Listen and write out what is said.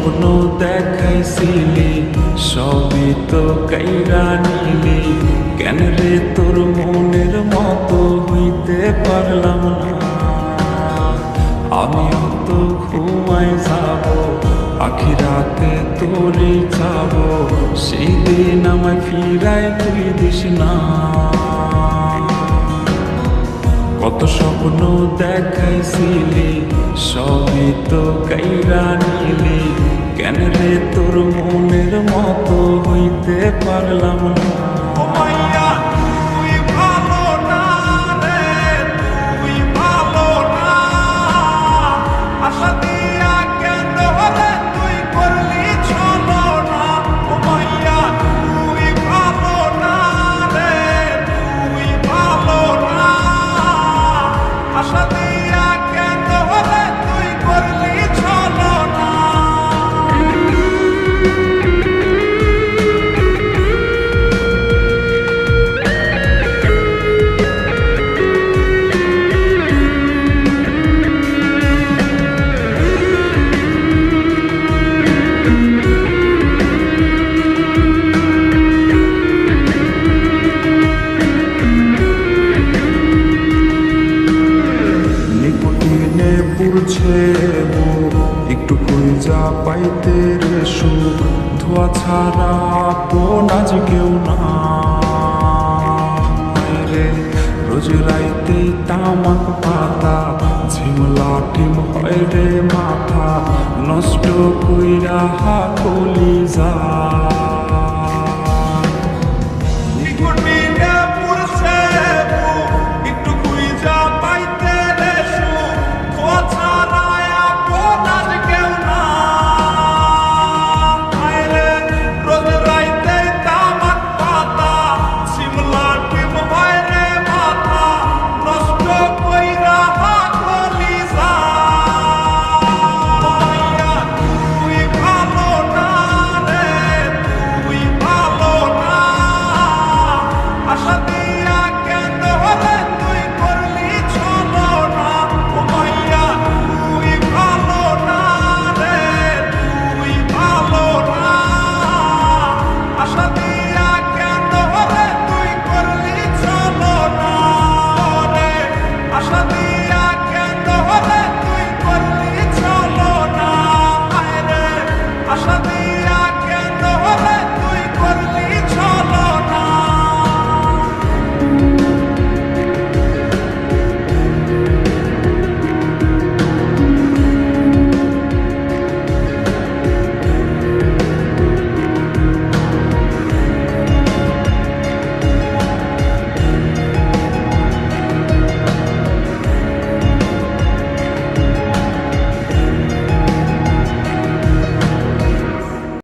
স্বপ্ন দেখাইছিলি সবই তো কাইরা নিলি, কেন রে তোর মনের মতো হইতে পারলাম না। আমিও তো ঘুমাই যাব, আখিরাতে তোরই যাব, সেই দিন আমায় ফিরাই তুই দিস না। কত স্বপ্ন দেখাইছিলি সবই তো কাইরা নিলি, কেন রে তোর মনের মতো হইতে পারলাম না। পুরছে একটু কইজা পাইতে রে সুখ, ধোয়া ছাড়া আপন আজ কেউ না রে। রোজ রাইতে তামাক পাতা ঝিমলা টিম হয় রে মাথা, নষ্ট কইরা কলিজা